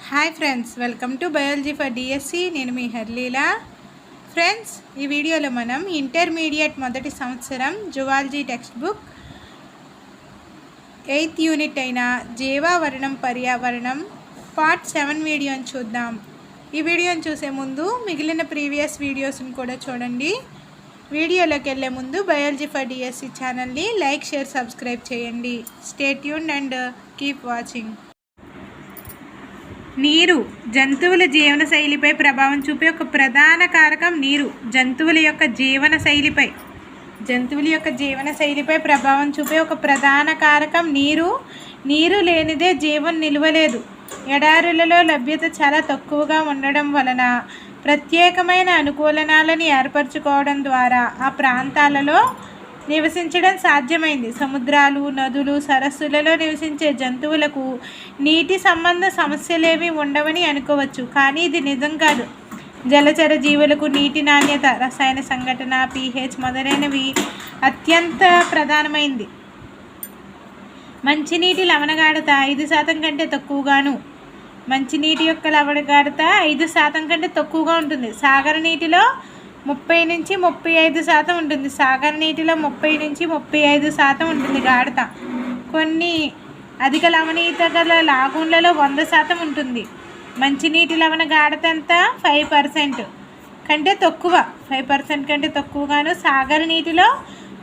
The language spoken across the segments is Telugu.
Hi friends, welcome to biology for DSC. నేను మీ హర్లీలా. ఫ్రెండ్స్, ఈ వీడియోలో మనం ఇంటర్మీడియట్ మొదటి సంవత్సరం zoology text book 8th unit అయిన జీవావరణం పర్యావరణం పార్ట్ 7 వీడియోని చూద్దాం. ఈ వీడియోని చూసే ముందు మిగిలిన ప్రీవియస్ వీడియోస్ని కూడా చూడండి. వీడియోలోకి వెళ్ళే ముందు బయాలజీ ఫర్ డిఎస్సి ఛానల్ని లైక్, షేర్, సబ్స్క్రైబ్ చేయండి. Stay tuned and keep watching. నీరు జంతువుల జీవన శైలిపై ప్రభావం చూపే ఒక ప్రధాన కారకం నీరు. జంతువుల యొక్క జీవన శైలిపై ప్రభావం చూపే ఒక ప్రధాన కారకం నీరు. నీరు లేనిదే జీవం నిలవలేదు. ఎడారులలో లభ్యత చాలా తక్కువగా ఉండడం వలన ప్రత్యేకమైన అనుకూలనాలను ఏర్పరచుకోవడం ద్వారా ఆ ప్రాంతాలలో నివసించడం సాధ్యమైంది. సముద్రాలు, నదులు, సరస్సులలో నివసించే జంతువులకు నీటి సంబంధ సమస్యలేవి ఉండవని అనుకోవచ్చు, కానీ ఇది నిజం కాదు. జలచర జీవులకు నీటి నాణ్యత, రసాయన సంఘటన, pH మొదలైనవి అత్యంత ప్రధానమైంది. మంచినీటి లవణగాఢత 5% కంటే తక్కువగాను, మంచినీటి యొక్క లవణగాఢత 5% కంటే తక్కువగా ఉంటుంది. సాగర నీటిలో 30 నుంచి 35% ఉంటుంది. సాగర నీటిలో 30 నుంచి 35% ఉంటుంది గాఢత. కొన్ని అధిక లవణీయత గల లాగూన్లలో 100% ఉంటుంది. మంచినీటి లవణ గాఢత ఎంత? 5% కంటే తక్కువ. 5% కంటే తక్కువగాను, సాగర నీటిలో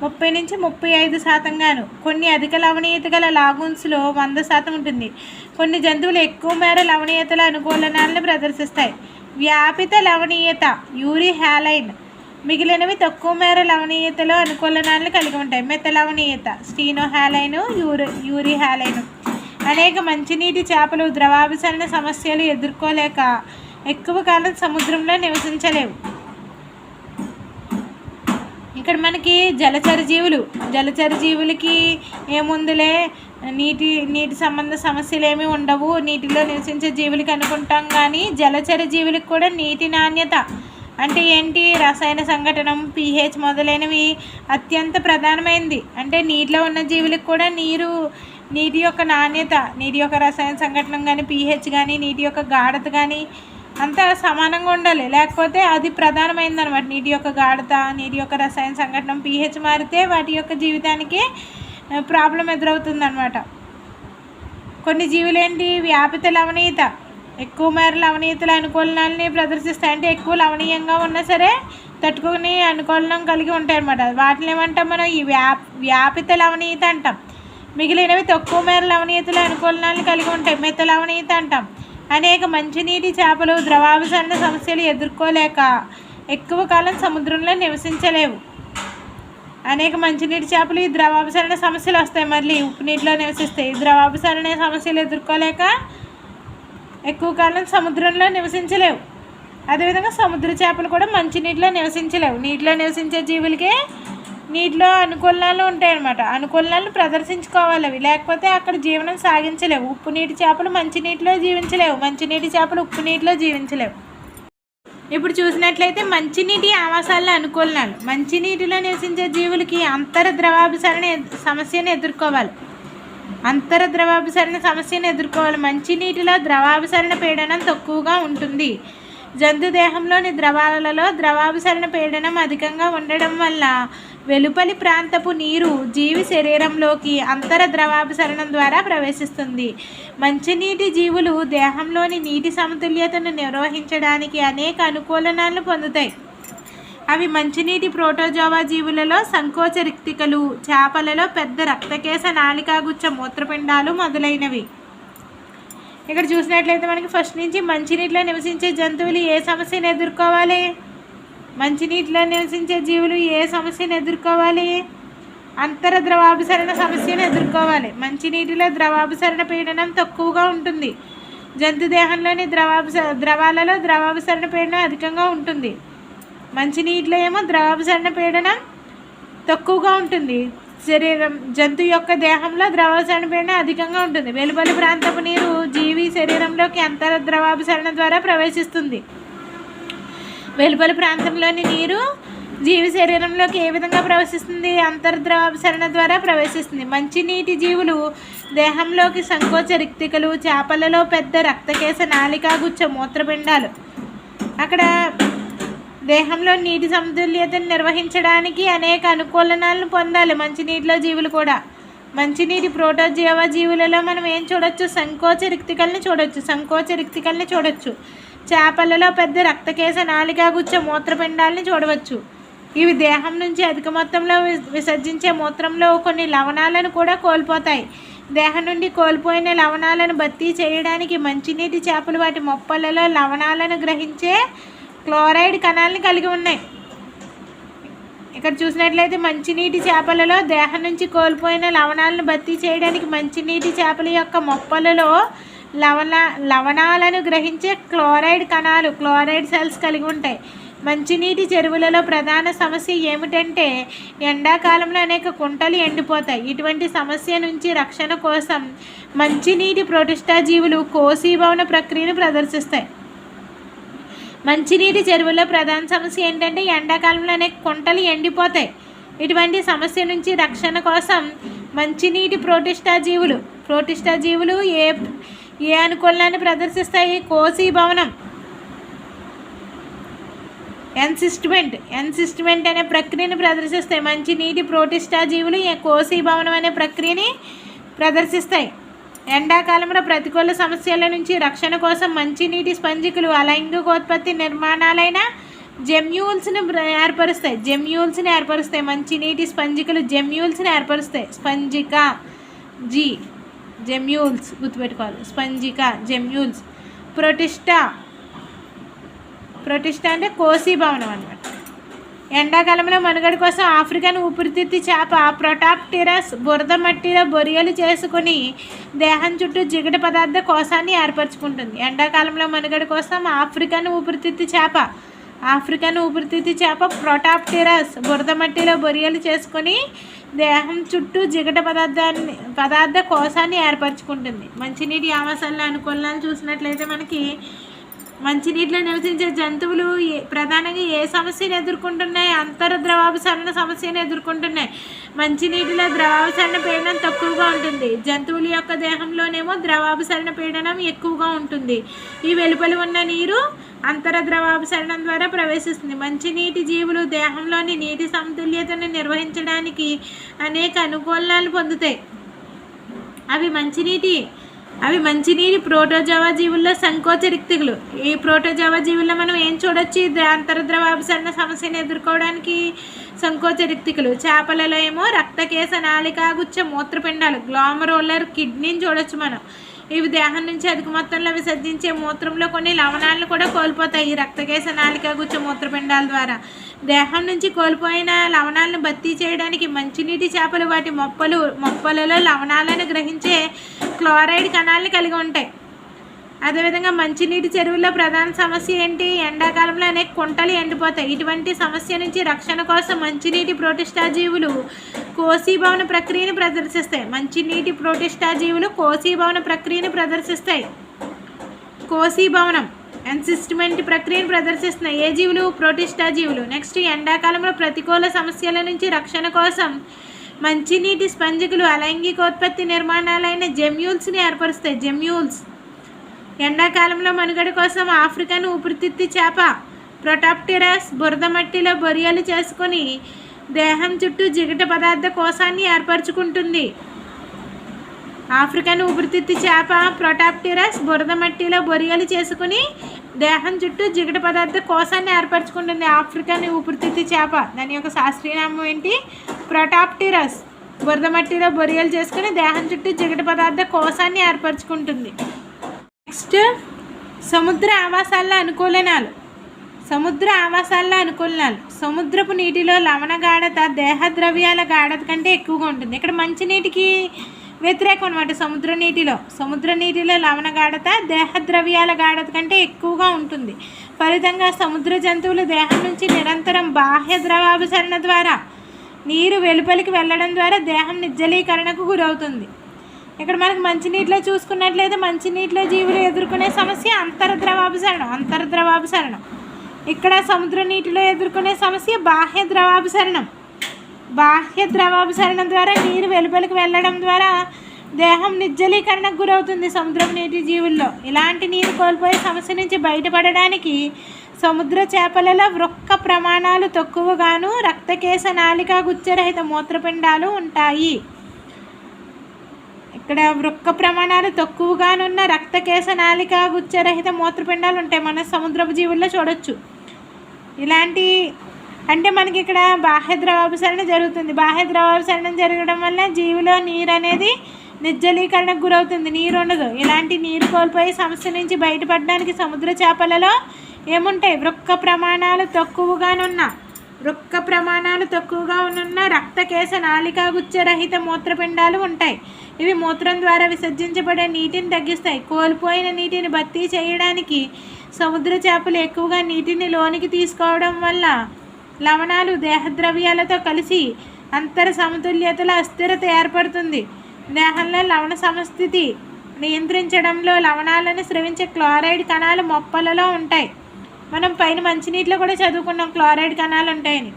30 నుంచి 35% గాను. కొన్ని అధిక లవణీయత గల లాగూన్స్లో 100% ఉంటుంది. కొన్ని జంతువులు ఎక్కువ మేర లవణీయతల అనుకూలనాలను ప్రదర్శిస్తాయి. వ్యాపిత లవణీయత యూరి హ్యాలైన్. మిగిలినవి తక్కువ మేర లవణీయతలో అనుకూలనాలను కలిగి ఉంటాయి. మెత లవణీయత స్టీనో హ్యాలైను, యూరి హ్యాలైను. అనేక మంచినీటి చేపలు ద్రవాభిసరణ సమస్యలు ఎదుర్కోలేక ఎక్కువ కాలం సముద్రంలో నివసించలేవు. ఇక్కడ మనకి జలచర జీవులకి ఏముందులే, నీటి సంబంధ సమస్యలు ఏమీ ఉండవు, నీటిలో నివసించే జీవులకి అనుకుంటాం. కానీ జలచర జీవులకు కూడా నీటి నాణ్యత అంటే ఏంటి? రసాయన సంఘటనం, pH మొదలైనవి అత్యంత ప్రధానమైనది. అంటే నీటిలో ఉన్న జీవులకు కూడా నీటి యొక్క నాణ్యత, నీటి యొక్క రసాయన సంఘటన కానీ, pH కానీ, నీటి యొక్క గాఢత కానీ అంతా సమానంగా ఉండాలి. లేకపోతే అది ప్రధానమైనది అనమాట. నీటి యొక్క గాఢత, నీటి యొక్క రసాయన సంఘటన, pH మారితే వాటి యొక్క జీవితానికి ప్రాబ్లం ఎదురవుతుంది అనమాట. కొన్ని జీవులు ఏంటి? వ్యాపిత లవణీయత, ఎక్కువ మేర లవణీయతల అనుకూలనాలని ప్రదర్శిస్తాయి. అంటే ఎక్కువ లవణీయంగా ఉన్నా సరే తట్టుకుని అనుకూలనం కలిగి ఉంటాయి అన్నమాట. వాటిని ఏమంటాం మనం? ఈ వ్యాపిత లవణీయత అంటాం. మిగిలినవి తక్కువ మేర లవణీయతల అనుకూలనాలను కలిగి ఉంటాయి. మెత లవణీయత అంటాం. అనేక మంచినీటి చేపలు ద్రవాభిసరణ సమస్యలు ఎదుర్కోలేక ఎక్కువ కాలం సముద్రంలో నివసించలేవు. అనేక మంచినీటి చేపలు ఈ ద్రవాభిసరణ సమస్యలు వస్తాయి. మళ్ళీ ఉప్పు నీటిలో నివసిస్తాయి. ద్రవాభిసరణ సమస్యలు ఎదుర్కోలేక ఎక్కువ కాలం సముద్రంలో నివసించలేవు. అదేవిధంగా సముద్ర చేపలు కూడా మంచినీటిలో నివసించలేవు. నీటిలో నివసించే జీవులకి నీటిలో అనుకూలనాలు ఉంటాయన్నమాట. అనుకూలనాలను ప్రదర్శించుకోవాలి అవి, లేకపోతే అక్కడ జీవనం సాగించలేవు. ఉప్పు నీటి చేపలు మంచినీటిలో జీవించలేవు, మంచినీటి చేపలు ఉప్పు నీటిలో జీవించలేవు. ఇప్పుడు చూసినట్లయితే మంచినీటి ఆవాసాల అనుకూలనాలు. మంచినీటిలో నివసించే జీవులకి అంతర ద్రవాభిసరణ సమస్యను ఎదుర్కోవాలి. మంచినీటిలో ద్రవాభిసరణ పీడనం తక్కువగా ఉంటుంది. జంతు దేహంలోని ద్రవాలలో ద్రవాభిసరణ పీడనం అధికంగా ఉండడం వల్ల వెలుపలి ప్రాంతపు నీరు జీవి శరీరంలోకి అంతర ద్రవాభిసరణం ద్వారా ప్రవేశిస్తుంది. మంచినీటి జీవులు దేహంలోని నీటి సమతుల్యతను నిర్వహించడానికి అనేక అనుకూలనాలను పొందుతాయి. అవి మంచినీటి ప్రోటోజోవా జీవులలో సంకోచ రిక్తికలు, చేపలలో పెద్ద రక్తకేశ నాళికాగుచ్చ మూత్రపిండాలు మొదలైనవి. ఇక్కడ చూసినట్లయితే మనకి ఫస్ట్ నుంచి మంచినీటిలో నివసించే జంతువులు ఏ సమస్యను ఎదుర్కోవాలి? మంచినీటిలో నివసించే జీవులు ఏ సమస్యను ఎదుర్కోవాలి? అంతర ద్రవాభిసరణ సమస్యను ఎదుర్కోవాలి. మంచినీటిలో ద్రవాభిసరణ పీడనం తక్కువగా ఉంటుంది. జంతు దేహంలోని ద్రవాలలో ద్రవాభిసరణ పీడనం అధికంగా ఉంటుంది. మంచినీటిలో ఏమో ద్రవాభిసరణ పీడనం తక్కువగా ఉంటుంది. జంతు యొక్క దేహంలో ద్రవాభిసరణ పీడనం అధికంగా ఉంటుంది. వెలుపలి ప్రాంతపు నీరు జీవి శరీరంలోకి అంతర ద్రవాభిసరణ ద్వారా ప్రవేశిస్తుంది. వెలుపలి ప్రాంతంలోని నీరు జీవి శరీరంలోకి ఏ విధంగా ప్రవేశిస్తుంది? అంతర్ద్రవాభిసరణ ద్వారా ప్రవేశిస్తుంది. మంచినీటి జీవులు దేహంలోకి సంకోచ రిక్తికలు, చేపలలో పెద్ద రక్తకేశ నాళికాగుచ్చ మూత్రపిండాలు. అక్కడ దేహంలో నీటి సమతుల్యతను నిర్వహించడానికి అనేక అనుకూలనాలను పొందాలి మంచినీటిలో జీవులు కూడా. మంచినీటి ప్రోటోజీవ జీవులలో మనం ఏం చూడొచ్చు? సంకోచ రిక్తికల్ని చూడొచ్చు. చేపలలో పెద్ద రక్తకేశ నాళికాగుచ్చ మూత్రపిండాలని చూడవచ్చు. ఇవి దేహం నుంచి అధిక మొత్తంలో విసర్జించే మూత్రంలో కొన్ని లవణాలను కూడా కోల్పోతాయి. దేహం నుండి కోల్పోయిన లవణాలను భర్తీ చేయడానికి మంచినీటి చేపలు వాటి మొప్పలలో లవణాలను గ్రహించే క్లోరైడ్ కణాలను కలిగి ఉన్నాయి. ఇక్కడ చూసినట్లయితే మంచినీటి చేపలలో దేహం నుంచి కోల్పోయిన లవణాలను భర్తీ చేయడానికి మంచినీటి చేపల యొక్క మొప్పలలో లవణాలను గ్రహించే క్లోరైడ్ కణాలు, క్లోరైడ్ సెల్స్ కలిగి ఉంటాయి. మంచినీటి చెరువులలో ప్రధాన సమస్య ఏమిటంటే ఎండాకాలంలో అనేక కుంటలు ఎండిపోతాయి. ఇటువంటి సమస్య నుంచి రక్షణ కోసం మంచినీటి ప్రోటిస్టా జీవులు కోశీభవన ప్రక్రియను ప్రదర్శిస్తాయి. మంచినీటి చెరువుల్లో ప్రధాన సమస్య ఏంటంటే ఎండాకాలంలో అనేక కుంటలు ఎండిపోతాయి. ఇటువంటి సమస్య నుంచి రక్షణ కోసం మంచినీటి ప్రోటిస్టా జీవులు ఏ అనుకూలాన్ని ప్రదర్శిస్తాయి? కోశీభవనం, ఎన్సిస్ట్మెంట్ అనే ప్రక్రియను ప్రదర్శిస్తాయి. మంచినీటి ప్రోటిస్టా జీవులు కోశీభవనం అనే ప్రక్రియని ప్రదర్శిస్తాయి. ఎండాకాలంలో ప్రతికూల సమస్యల నుంచి రక్షణ కోసం మంచినీటి స్పంజికలు అలైంగికోత్పత్తి నిర్మాణాలైన జెమ్యూల్స్ని ఏర్పరుస్తాయి. మంచినీటి స్పంజికలు జెమ్యూల్స్ని ఏర్పరుస్తాయి. స్పంజిక జెమ్యూల్స్ గుర్తుపెట్టుకోవాలి. స్పంజిక, జెమ్యూల్స్. ప్రోటిస్టా అంటే కోశీభవనం అన్నమాట. ఎండాకాలంలో మనుగడ కోసం ఆఫ్రికన్ ఊపిరితిత్తు చేప ప్రొటాప్టెరస్ బురద మట్టిలో బొరియలు చేసుకుని దేహం చుట్టూ జిగట పదార్థ కోశాన్ని ఏర్పరచుకుంటుంది. ఎండాకాలంలో మనుగడ కోసం ఆఫ్రికన్ ఊపిరితిత్తు చేప ప్రొటాప్టెరస్ బురద మట్టిలో బొరియలు చేసుకుని దేహం చుట్టూ జిగట పదార్థ కోశాన్ని ఏర్పరచుకుంటుంది. మంచినీటి ఆవాసాల అనుకూలాలను చూసినట్లయితే మనకి మంచినీటిలో నివసించే జంతువులు ప్రధానంగా ఏ సమస్యను ఎదుర్కొంటున్నాయి? అంతర్ద్రవాభిసరణ సమస్యను ఎదుర్కొంటున్నాయి. మంచినీటిలో ద్రవాభిసరణ పీడనం తక్కువగా ఉంటుంది. జంతువుల యొక్క దేహంలోనేమో ద్రవాభిసరణ పీడనం ఎక్కువగా ఉంటుంది. ఈ వెలుపలి ఉన్న నీరు అంతర్ద్రవాభిసరణం ద్వారా ప్రవేశిస్తుంది. మంచినీటి జీవులు దేహంలోని నీటి సమతుల్యతను నిర్వహించడానికి అనేక అనుకూలనాలు పొందుతాయి. అవి మంచినీటి ప్రోటోజోవా జీవుల్లో సంకోచ రిక్తికలు. ఈ ప్రోటోజోవా జీవుల్లో మనం ఏం చూడొచ్చు? అంతర్ద్రవాభిసరణ సమస్యను ఎదుర్కోవడానికి సంకోచ రిక్తికలు. చేపలలో ఏమో రక్తకేశ నాళికాగుచ్చ మూత్రపిండాలు, గ్లోమరోలర్ కిడ్నీని చూడొచ్చు మనం. ఇవి దేహం నుంచి అధిక మొత్తంలో విసర్జించే మూత్రంలో కొన్ని లవణాలను కూడా కోల్పోతాయి. ఈ రక్తకేశ నాళికాగుచ్చ మూత్రపిండాల ద్వారా దేహం నుంచి కోల్పోయిన లవణాలను భర్తీ చేయడానికి మంచినీటి చేపలు వాటి మొప్పలలో లవణాలను గ్రహించే క్లోరైడ్ కణాలను కలిగి ఉంటాయి. అదేవిధంగా మంచినీటి చెరువుల్లో ప్రధాన సమస్య ఏంటి? ఎండాకాలంలో అనేక కుంటలు ఎండిపోతాయి. ఇటువంటి సమస్య నుంచి రక్షణ కోసం మంచినీటి ప్రోటిస్టా జీవులు కోశీభవన ప్రక్రియను ప్రదర్శిస్తాయి. కోశీభవనం ఎన్సిస్ట్మెంట్ ప్రక్రియను ప్రదర్శిస్తున్నాయి. ఏ జీవులు? ప్రోటిస్టా జీవులు. నెక్స్ట్, ఎండాకాలంలో ప్రతికూల సమస్యల నుంచి రక్షణ కోసం మంచినీటి స్పంజికలు అలైంగికోత్పత్తి నిర్మాణాలైన జెమ్యూల్స్ని ఏర్పరుస్తాయి. ఎండాకాలంలో మనుగడ కోసం ఆఫ్రికన్ ఊపిరితిత్తు చేప ప్రొటాప్టెరస్ బురద మట్టిలో బొరియలు చేసుకుని దేహం చుట్టూ జిగట పదార్థ కోశాన్ని ఏర్పరచుకుంటుంది. ఆఫ్రికన్ ఊపిరితిత్తు చేప ప్రొటాప్టెరస్ బురద మట్టిలో బొరియలు చేసుకుని దేహం చుట్టూ జిగట పదార్థ కోశాన్ని ఏర్పరచుకుంటుంది. ఆఫ్రికన్ ఊపిరితిత్తు చేప, దాని యొక్క శాస్త్రీయనామం ఏంటి? ప్రొటాప్టెరస్. బురద మట్టిలో బొరియలు చేసుకుని దేహం చుట్టూ జిగట పదార్థ కోశాన్ని ఏర్పరచుకుంటుంది. నెక్స్ట్, సముద్ర ఆవాసాల అనుకూలనాలు. సముద్రపు నీటిలో లవణ గాఢత దేహ ద్రవ్యాల గాఢత కంటే ఎక్కువగా ఉంటుంది. ఇక్కడ మంచినీటికి వ్యతిరేకం అనమాట. సముద్ర నీటిలో లవణ గాఢత దేహ ద్రవ్యాల గాఢత కంటే ఎక్కువగా ఉంటుంది. ఫలితంగా సముద్ర జంతువులు దేహం నుంచి నిరంతరం బాహ్య ద్రవాభిసరణ ద్వారా నీరు వెలుపలికి వెళ్ళడం ద్వారా దేహం నిర్జలీకరణకు గురవుతుంది. ఇక్కడ మనకు మంచినీటిలో చూసుకున్నట్లయితే మంచినీటిలో జీవులు ఎదుర్కొనే సమస్య అంతర్ద్రవాభిసరణం. ఇక్కడ సముద్ర నీటిలో ఎదుర్కొనే సమస్య బాహ్య ద్రవాభిసరణం. బాహ్య ద్రవాభిసరణం ద్వారా నీరు వెలుపలికి వెళ్ళడం ద్వారా దేహం నిర్జలీకరణకు గురవుతుంది సముద్రపు నీటి జీవుల్లో. ఇలాంటి నీరు కోల్పోయే సమస్య నుంచి బయటపడడానికి సముద్ర చేపలలో వృక్క ప్రమాణాలు తక్కువగాను రక్తకేశ నాళికా గుచ్చరహిత మూత్రపిండాలు ఉంటాయి. ఇక్కడ వృక్క ప్రమాణాలు తక్కువగానున్న రక్తకేశ నాళికా గుచ్చరహిత మూత్రపిండాలు ఉంటాయి. మన సముద్రపు జీవుల్లో చూడొచ్చు. ఇలాంటి అంటే మనకి ఇక్కడ బాహ్య ద్రవాభిసరణ జరుగుతుంది. బాహ్య ద్రవాభిసరణం జరగడం వల్ల జీవిలో నీరు అనేది నిర్జలీకరణకు గురవుతుంది, నీరు ఉండదు. ఇలాంటి నీరు కోల్పోయే సమస్య నుంచి బయటపడడానికి సముద్ర చేపలలో ఏముంటాయి? వృక్క ప్రమాణాలు తక్కువగా ఉన్న రక్తకేశ నాళికా గుచ్చరహిత మూత్రపిండాలు ఉంటాయి. ఇవి మూత్రం ద్వారా విసర్జించబడే నీటిని తగ్గిస్తాయి. కోల్పోయిన నీటిని భర్తీ చేయడానికి సముద్ర చేపలు ఎక్కువగా నీటిని లోనికి తీసుకోవడం వల్ల లవణాలు దేహద్రవ్యాలతో కలిసి అంతర సమతుల్యతలో అస్థిరత ఏర్పడుతుంది. దేహంలో లవణ సమస్థితి నియంత్రించడంలో లవణాలను స్రవించే క్లోరైడ్ కణాలు మొప్పలలో ఉంటాయి. మనం పైన మంచినీటిలో కూడా చదువుకున్నాం క్లోరైడ్ కణాలు ఉంటాయని.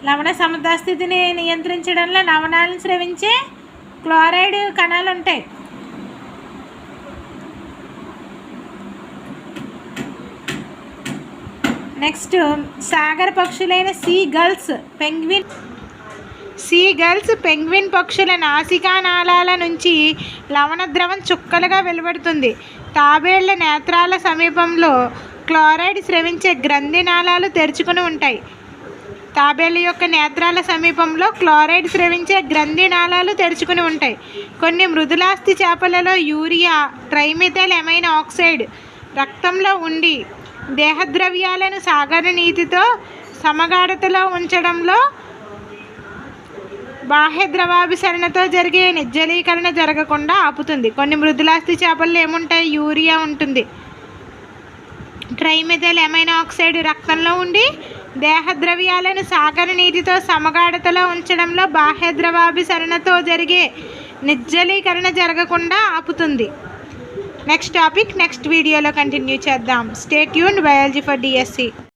లవణ సమస్థితిని నియంత్రించడంలో లవణాలను స్రవించే క్లోరైడ్ కణాలు ఉంటాయి. నెక్స్ట్ సాగర పక్షులైన సీ గల్స్ పెంగ్విన్ పక్షుల నాసికా నాళాల నుంచి లవణ ద్రవం చుక్కలుగా వెలువడుతుంది. తాబేళ్ల నేత్రాల సమీపంలో క్లోరైడ్ స్రవించే గ్రంథి నాళాలు తెరుచుకుని ఉంటాయి. తాబేళ్ల యొక్క నేత్రాల సమీపంలో క్లోరైడ్ స్రవించే గ్రంథి నాళాలు తెరుచుకుని ఉంటాయి. కొన్ని మృదులాస్థి చేపలలో యూరియా ట్రైమిథైల్ ఎమైన్ ఆక్సైడ్ రక్తంలో ఉండి దేహద్రవ్యాలను సాగర నీటితో సమగాఢతలో ఉంచడంలో బాహ్య ద్రవాభిసరణతో జరిగే నిర్జలీకరణ జరగకుండా ఆపుతుంది. కొన్ని మృదులాస్థి చేపల్లో ఏముంటాయి? యూరియా ఉంటుంది, ట్రైమిథైల్ ఎమైన్ ఆక్సైడ్ రక్తంలో ఉండి దేహద్రవ్యాలను సాగర నీటితో సమగాఢతలో ఉంచడంలో బాహ్య ద్రవాభిసరణతో జరిగే నిర్జలీకరణ జరగకుండా ఆపుతుంది. నెక్స్ట్ టాపిక్ నెక్స్ట్ వీడియోలో కంటిన్యూ చేద్దాం. Stay tuned. Biology for DSC.